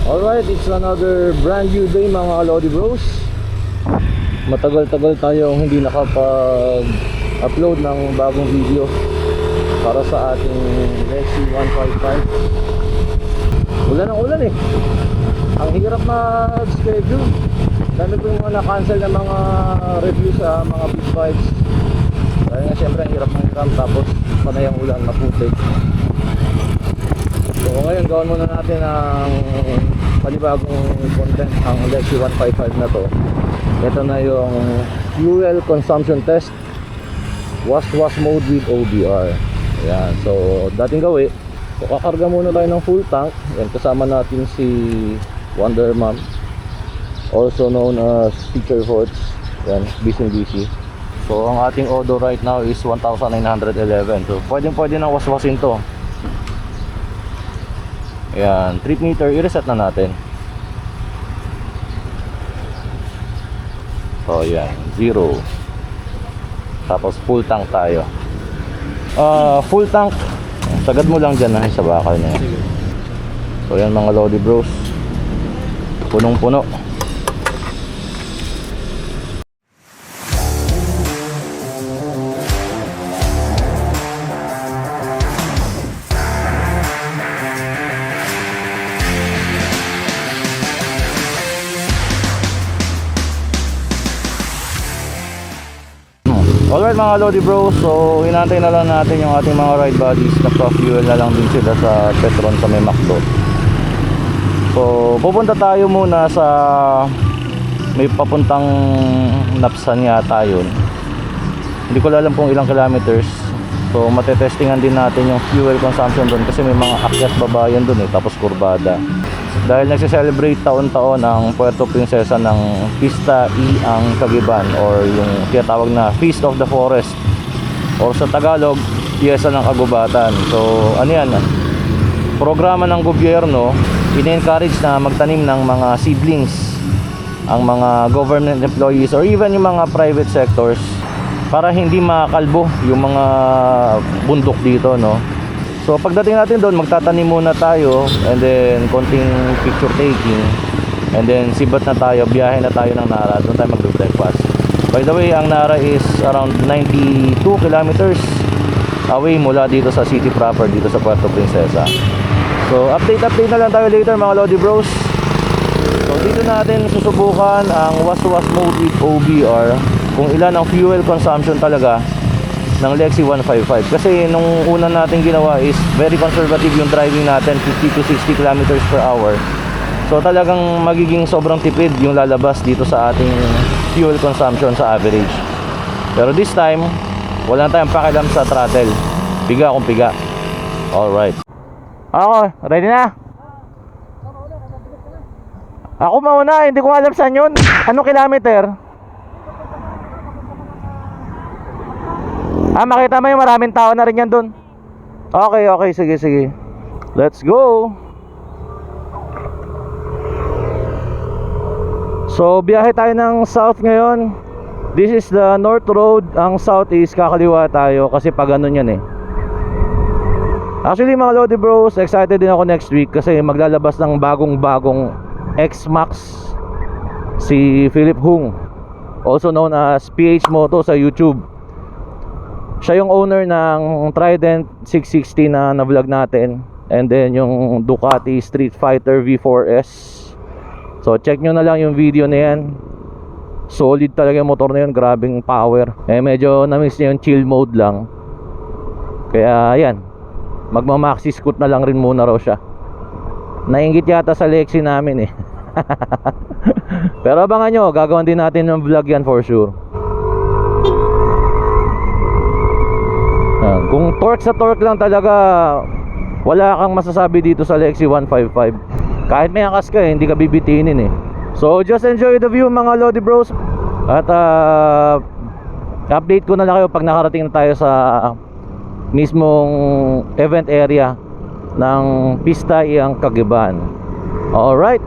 Alright, it's another brand new day mga Lodi Bros. Matagal-tagal tayong hindi nakapag-upload ng bagong video para sa ating Lexi 155. Ulan ang ulan eh. Ang hirap mag-schedule. Dami ko yung mga na-cancel na mga review sa mga big bikes. Dahil nga syempre ang hirap ng hiram, tapos panay ang ulan, maputik. So ngayon gawin muna natin ang panibagong content, ang Lexi 155 na to. Ito na yung fuel consumption test, wash mode with OBR. Ayan, so dating gawin, so kakarga muna tayo ng full tank. Yan, kasama natin si Wonder Mom, also known as Teacher Forts. Yan, busy. So ang ating odo right now is 1911. So pwede nang waswasin to. Ayan, trip meter, i-reset na natin. So yan, 0. Tapos full tank tayo. Full tank, sagad mo lang dyan sa bakal na yan. So yan mga Lodi Bros, punong-puno. Alright mga Lodi Bros, so hinantay na lang natin yung ating mga ride buddies. Nagpa-fuel na lang din sila sa Petron sa may McDo. So pupunta tayo muna sa may papuntang Napsan yata yun. Hindi ko alam kung ilang kilometers. So matetestingan din natin yung fuel consumption doon, kasi may mga akyat babayan doon tapos kurbada. Dahil nagse-celebrate taon-taon ang Puerto Princesa ng Pista ang Caguiban, or yung tinatawag na Feast of the Forest, or sa Tagalog, Fiesta ng Kagubatan. So ano yan, programa ng gobyerno, in-encourage na magtanim ng mga seedlings ang mga government employees or even yung mga private sectors, para hindi makakalbo yung mga bundok dito, no? So pagdating natin doon, magtatanim muna tayo, and then konting picture taking, and then sibat na tayo, biyahe na tayo ng Nara. Doon tayo mag-breakfast. By the way, ang Nara is around 92 kilometers away mula dito sa city proper, dito sa Puerto Princesa. So update na lang tayo later mga Lodi Bros. So dito natin susubukan ang wash mode with OBR, kung ilan ang fuel consumption talaga ng Lexi 155. Kasi nung una natin ginawa is very conservative yung driving natin, 50 to 60 kilometers per hour. So talagang magiging sobrang tipid yung lalabas dito sa ating fuel consumption sa average. Pero this time, wala tayong pakialam sa throttle. Piga kung piga. Alright. Ako, ready na? Ako mauna, hindi ko alam saan yun. Anong kilometer? Makita mo yung maraming tao na rin yan dun. Okay, sige. Let's go. So biyahe tayo ng south ngayon. This is the north road. Ang south is kakaliwa tayo, kasi pag ganun yan Actually mga Lodi Bros, excited din ako next week, kasi maglalabas ng bagong X-Max si Philip Hung, also known as PH Moto sa YouTube. Siya yung owner ng Trident 660 na na-vlog natin, and then yung Ducati Street Fighter V4S. So check nyo na lang yung video na yan. Solid talaga yung motor na yun, grabing power. Medyo na-miss niya yung chill mode lang. Kaya yan, magma-maxi scoot na lang rin muna raw siya. Nainggit yata sa Lexi namin Pero abangan nyo, gagawin din natin ng vlog yan for sure. Kung torque sa torque lang talaga, wala kang masasabi dito sa Lexi 155. Kahit may angkas ka hindi ka bibitinin So just enjoy the view mga Lodi Bros. At update ko na lang kayo pag nakarating na tayo sa mismong event area ng Pista ang Caguiban. Alright.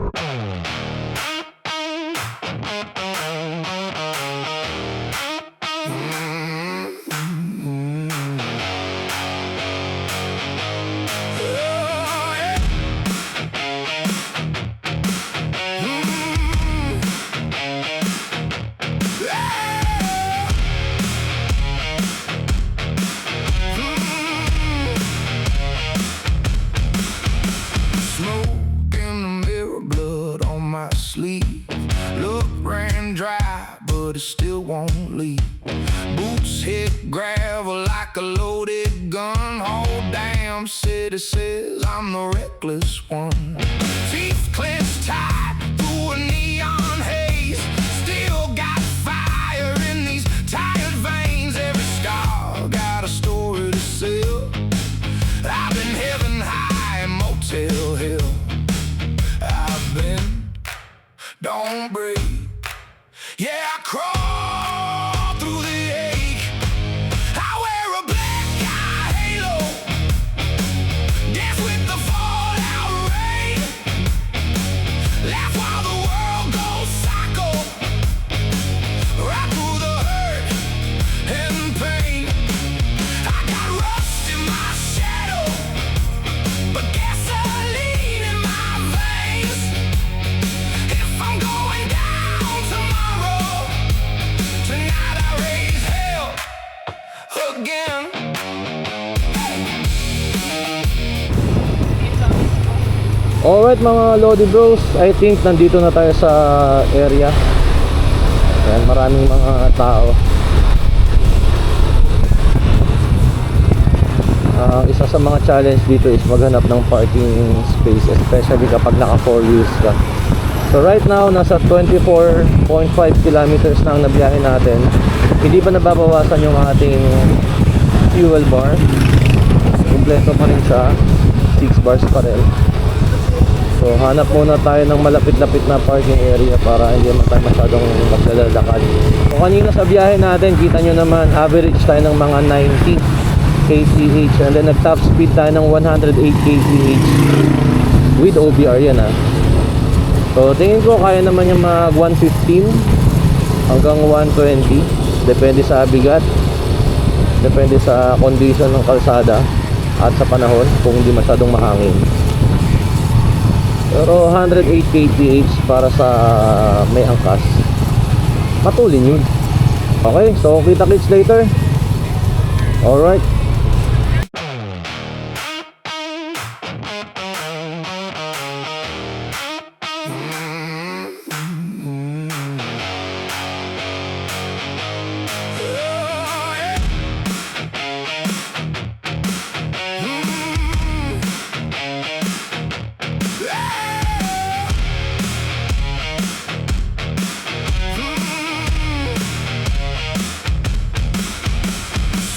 sleeve. Look ran dry, but it still won't leave. Boots hit gravel like a loaded gun. Whole damn city says I'm the reckless one. Teeth clenched tight through a neon haze. Still got fire in these tired veins. Every scar got a story to sell. I've been heaven high in Motel Hill. I've been, don't breathe. Yeah, I crawl through the ache. I wear a black eye halo. Dance with the fallout rain. Laugh while the world goes psycho. Right through the hurt and pain. I got rust in my shadow, but gasoline in my veins. If I'm going down tomorrow, tonight I raise hell again. Alright mga Lodi Bros, I think nandito na tayo sa area. Ayan, maraming mga tao. Isa sa mga challenge dito is maghanap ng parking space, especially kapag naka 4 wheels ka. So right now, nasa 24.5 kilometers na ang nabiyahe natin. Hindi pa nababawasan yung ating fuel bar. Kompleto pa rin siya, 6 bars pa rin. So hanap muna tayo ng malapit-lapit na parking area para hindi naman tayo masyadong maglalakad. So kanina sa biyahe natin, kita nyo naman, average tayo ng mga 90 kph, and then nag top speed tayo ng 108 kph with OBR yan ha. So tingin ko kaya naman yung mag 115 hanggang 120, depende sa bigat, depende sa condition ng kalsada at sa panahon, kung hindi masyadong mahangin. Pero 108 kph para sa may angkas, matulin yun. Okay, so kita-kits later. Alright.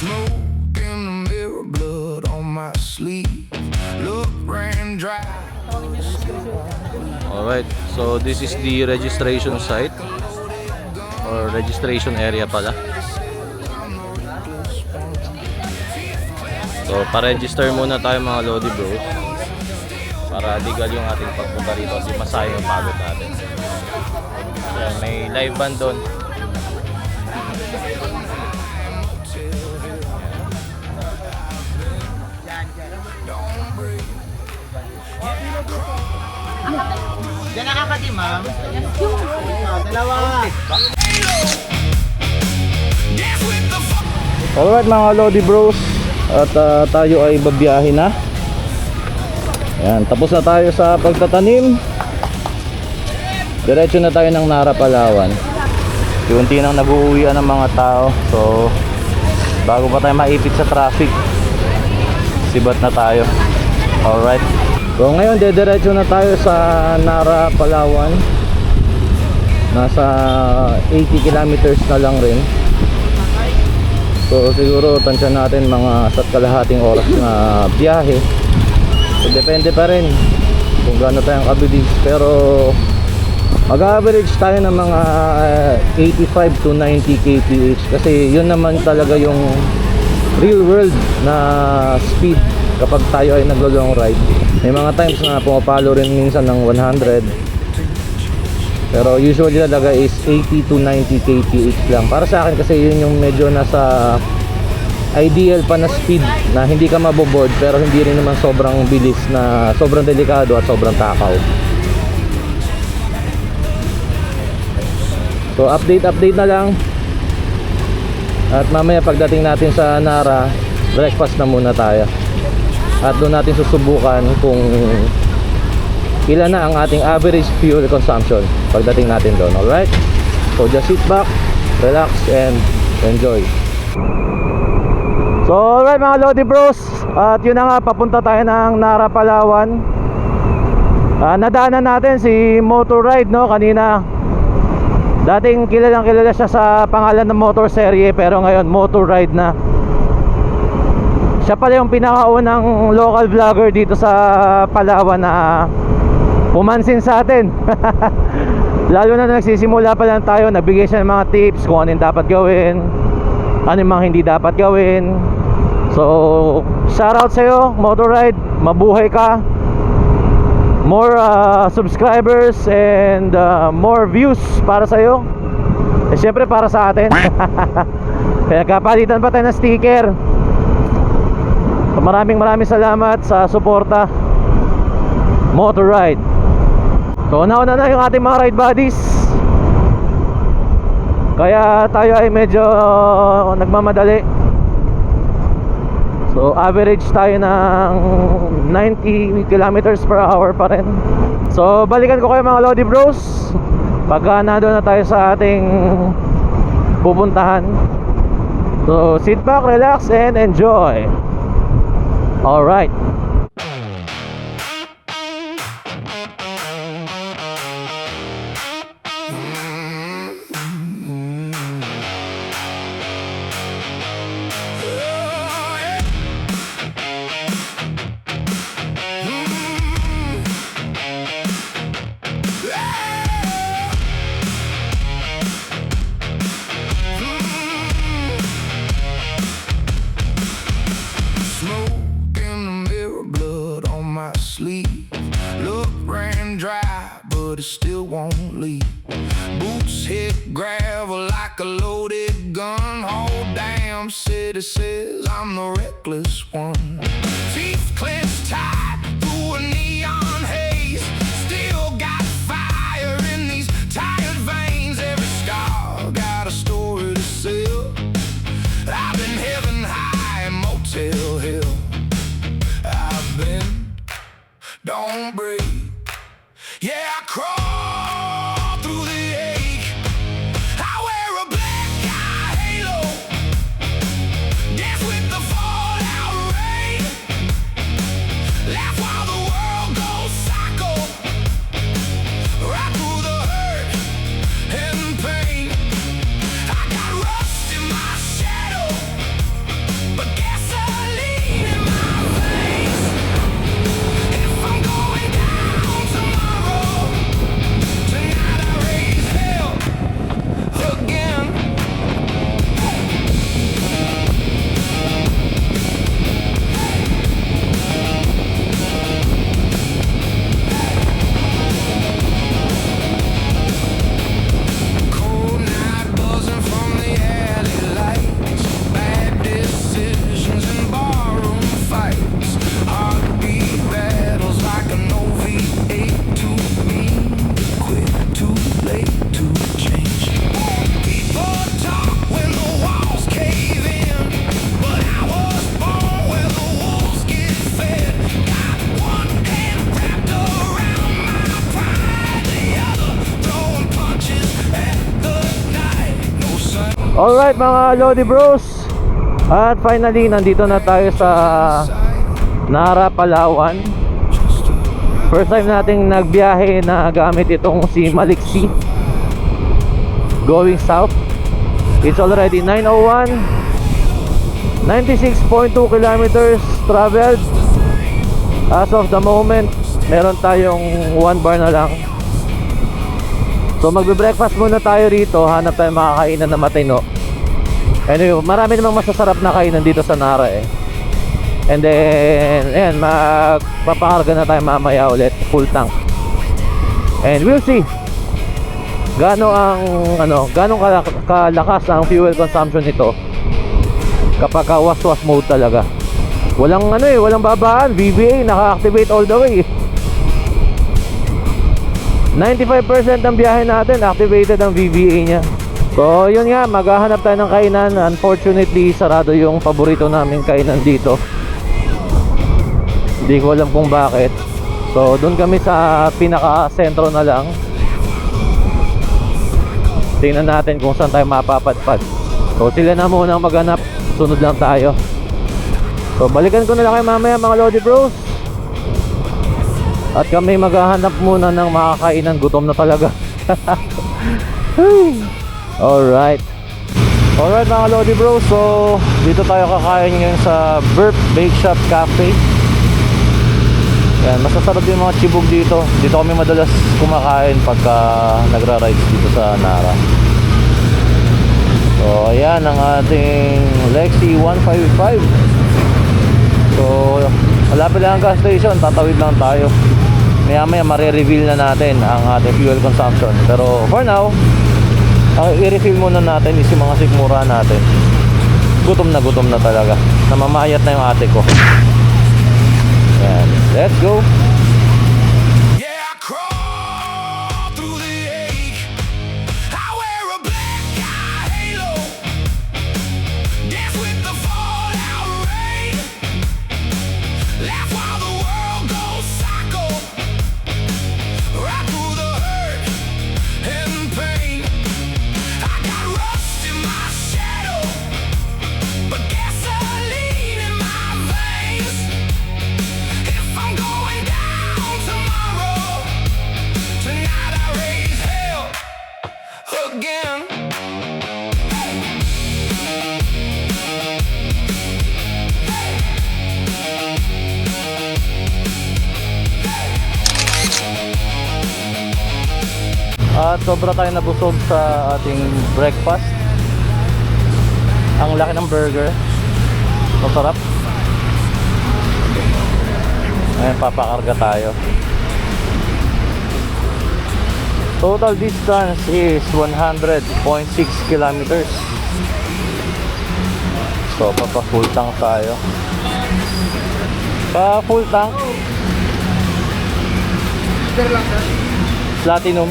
Smoke in the mirror, blood on my sleeve. Look ran dry. Alright, so this is the registration site or registration area pala. So pa-register muna tayo mga Lodi Bros para legal yung ating pagpunta rito kasi masayang yung pagod natin. Ayan, may live band doon. Diyan nakakati, ma'am. Dalawa. Alright mga Lodi Bros, at tayo ay babiyahe na. Ayan, tapos na tayo sa pagtatanim. Diretso na tayo ng Nara, Palawan. Unti nang nag-uuwian ng mga tao. So bago pa tayo maipit sa traffic, sibat na tayo. Alright, so ngayon dediretso na tayo sa Nara, Palawan. Nasa 80 kilometers na lang rin. So siguro tansya natin mga sa kalahating oras na biyahe. So depende pa rin kung gaano tayong kabilis. Pero mag-average tayo ng mga 85 to 90 kph. Kasi yun naman talaga yung real world na speed kapag tayo ay naglo-long ride. May mga times na pumapalo rin minsan ng 100. Pero usually talaga is 80 to 90 kph lang. Para sa akin kasi yun yung medyo nasa ideal pa na speed na hindi ka maboboard pero hindi rin naman sobrang bilis na sobrang delikado at sobrang takaw. So update na lang. At mamaya pagdating natin sa Nara, breakfast na muna tayo. At doon natin susubukan kung ilan na ang ating average fuel consumption pagdating natin doon. Alright? So just sit back, relax, and enjoy. So alright mga Lodi Bros, at yun na nga, papunta tayo ng Nara, Palawan. Nadaanan natin si Motor Ride, no, kanina. Dating kilalang kilala siya sa pangalan ng Motor Serye, pero ngayon Motor Ride na. Siya pala yung pinakaunang local vlogger dito sa Palawan na pumansin sa atin. Lalo na nagsisimula pa lang tayo, nagbigay siya ng mga tips kung ano yung dapat gawin, ano yung mga hindi dapat gawin. So shoutout sa'yo Motor Ride, mabuhay ka. More subscribers and more views para sa'yo. Eh syempre para sa atin. Kaya kapalitan pa tayo ng sticker. So, maraming salamat sa suporta Motor Ride. So nauna na yung ating mga ride buddies, kaya tayo ay medyo nagmamadali. So average tayo ng 90 kilometers per hour pa rin. So balikan ko kayo mga Lodi Bros pagka nandun na tayo sa ating pupuntahan. So sit back, relax, and enjoy. Alright. Smoke in the mirror, blood on my sleeve. Look ran dry, but it still won't leave. Boots hit gravel like a loaded gun. Whole damn city says I'm the reckless one. Teeth clenched tight through a neon haze. Still got fire in these tired veins. Every scar got a story to sell. I've been heaven high in Motel Hill. I've been, don't breathe. Yeah, I crawl through the ache. I wear a black eye halo. Dance with the fallout rain. Laugh while the world goes psycho. Right through the hurt and pain. I got rust in my shadow, but gasoline in my veins. If I'm going down tomorrow, tonight I raise hell again. Cold night buzzing from the alley lights. Bad decisions and barroom fights. Heartbeat battles like an OV8 to me. Quit too late to change. People talk when the walls cave in, but I was born where the wolves get fed. Got one hand wrapped around my pride, the other throwing punches at the night. No sun. Alright mga Lodi Bros, at finally nandito na tayo sa Nara, Palawan. First time nating nagbiyahe na gamit itong si Maliksi going south. It's already 9:01, 96.2 kilometers traveled. As of the moment, meron tayong 1 bar na lang. So magbe-breakfast muna tayo rito, hanap tayo makakainan na matino. Anyway, marami namang masasarap na kainan dito sa Nara eh. And then, ayan, magpapakarga na tayo mamaya ulit, full tank. And we'll see gaano kalakas ang fuel consumption nito kapag was-was mode talaga. Walang walang babaan, VVA naka-activate all the way. 95% ng biyahe natin activated ang VVA niya. So yun nga, maghahanap tayo ng kainan. Unfortunately, sarado yung paborito namin kainan dito. Hindi ko alam kung bakit. So doon kami sa pinaka-sentro na lang. Tingnan natin kung saan tayo mapapadpad. So sila na muna ang maghanap, sunod lang tayo. So balikan ko na lang kayo mamaya mga Lodi Bros. At kami maghahanap muna ng makakainan, gutom na talaga. Alright mga Lodi Bros. So dito tayo kakain ngayon sa Burp Bake Shop Cafe. Yan, masasarap yung mga chibog dito. Dito kami madalas kumakain pagka nagra-rides dito sa Nara. So ayan ang ating Lexi 155. So malapit lang ang gas station, tatawid lang tayo. Maya maya mare-reveal na natin ang ating fuel consumption. Pero for now, ang i-refill muna natin is yung mga sikmura natin. Gutom na talaga. Namamayat na yung ate ko. Yan, let's go. Yeah, I crawl through the ache. I wear a black eye halo. Dance with the fallout rain. Laugh while the world goes psycho. Right through the hurt and pain. I got rust in my shadow, but gasoline in my veins. If I'm going down tomorrow, tonight I raise hell again. At sobra tayo nabusog sa ating breakfast. Ang laki ng burger. Masarap. Ngayon papakarga tayo. Total distance is 100.6 kilometers. So papa full tank tayo. Pa full tank Platinum.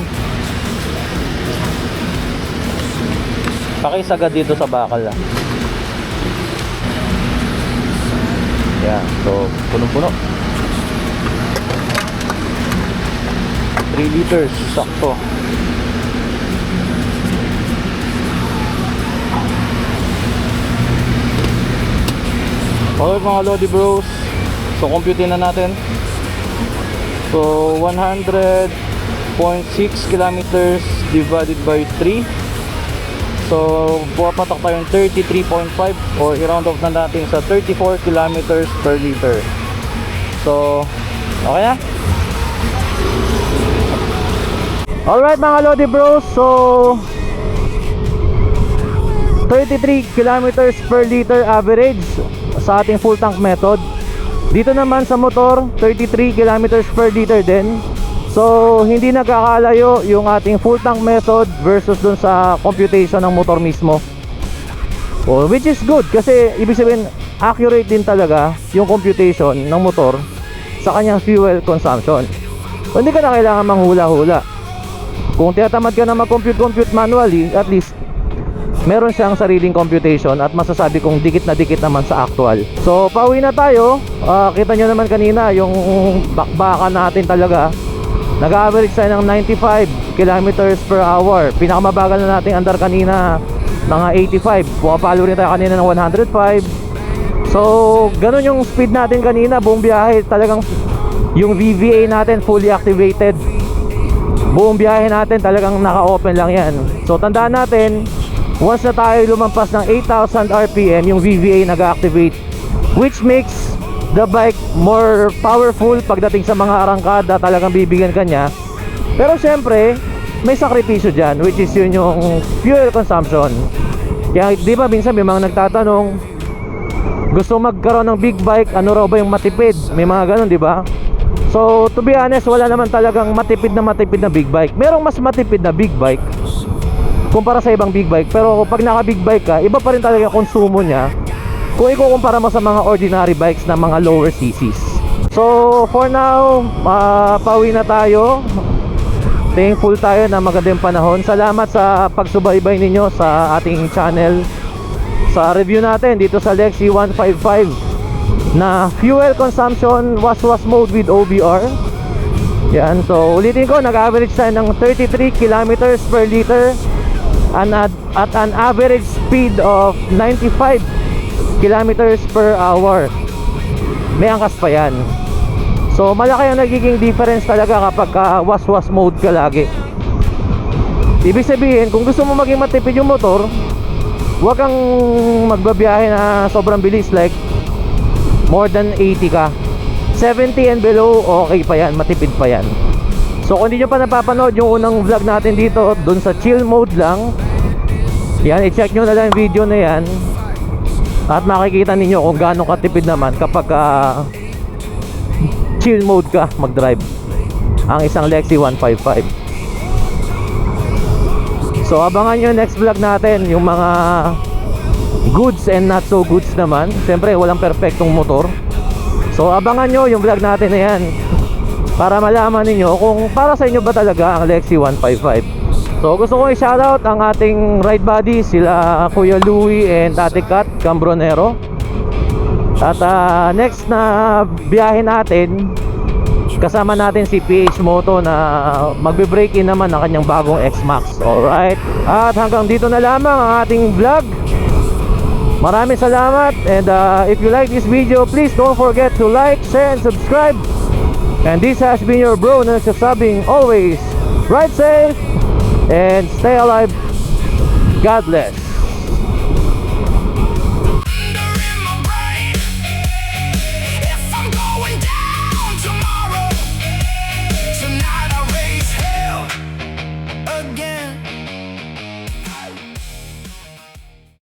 Pakisagad dito sa bakal ah. Yan, so punong-puno. 3 liters, sakto. Alright mga Lodi Bros. So compute na natin. So 100.6 kilometers divided by 3. So pumapatak tayong 33.5 or i-round off na natin sa 34 kilometers per liter. So okay na? Alright mga Lodi Bros. So 33 kilometers per liter average sa ating full tank method. Dito naman sa motor 33 kilometers per liter din. So hindi nagkakalayo yung ating full tank method versus dun sa computation ng motor mismo. So, which is good kasi ibig sabihin accurate din talaga yung computation ng motor sa kanyang fuel consumption. So, hindi ka na kailangan manghula-hula. Kung tinatamad ka na mag-compute manually, at least meron siyang sariling computation at masasabi kong dikit na dikit naman sa actual. So pauwi na tayo. Kita nyo naman kanina yung bakbakan natin talaga. Nag-average tayo ng 95 kilometers per hour. Pinakamabagal na nating andar kanina mga 85. Pumapalo rin tayo kanina ng 105. So ganun yung speed natin kanina. Buong biyahe talagang yung VVA natin fully activated. Buong biyahe natin talagang naka-open lang yan. So tandaan natin, once na tayo lumampas ng 8,000 RPM, yung VVA nag-activate, which makes the bike more powerful pagdating sa mga arangkada, talagang bibigyan kanya. Pero syempre may sakripisyo dyan, which is yun yung fuel consumption. Kaya di ba minsan may mga nagtatanong, gusto magkaroon ng big bike, ano raw ba yung matipid? May mga ganun, di ba? So to be honest, wala naman talagang matipid na big bike. Merong mas matipid na big bike kumpara sa ibang big bike, pero pag naka big bike ka, iba pa rin talaga yung konsumo niya kung ikukumpara mo sa mga ordinary bikes na mga lower CCs. So for now, pauwi na tayo. Thankful tayo na magandang panahon. Salamat sa pagsubaybay ninyo sa ating channel, sa review natin dito sa Lexi 155 na fuel consumption was mode with OBR. Yan, so ulitin ko, nag-average tayo ng 33 kilometers per liter at an average speed of 95 kilometers per hour. May angkas pa yan. So malaki ang nagiging difference talaga kapag was-was mode ka lagi. Ibig sabihin, kung gusto mo maging matipid yung motor, huwag kang magbabiyahe na sobrang bilis, like more than 80 ka. 70 and below, okay pa yan, matipid pa yan. So kung hindi nyo pa napapanood yung unang vlog natin dito, dun sa chill mode lang, yan, i-check nyo na lang yung video na yan. At makikita ninyo kung gaano katipid naman kapag chill mode ka mag-drive ang isang Lexi 155. So abangan nyo next vlog natin yung mga goods and not so goods naman. Siyempre walang perfectong motor. So abangan nyo yung vlog natin na yan para malaman ninyo kung para sa inyo ba talaga ang Lexi 155. So gusto ko i-shoutout ang ating ride buddies, sila Kuya Louie and Ate Kat Cambronero. At next na biyahe natin, kasama natin si PH Moto na magbe-break in naman ng kanyang bagong X-Max. Alright, at hanggang dito na lamang ang ating vlog. Maraming salamat, and if you like this video, please don't forget to like, share, and subscribe. And this has been your bro na nagsasabing always ride safe and stay alive. God bless.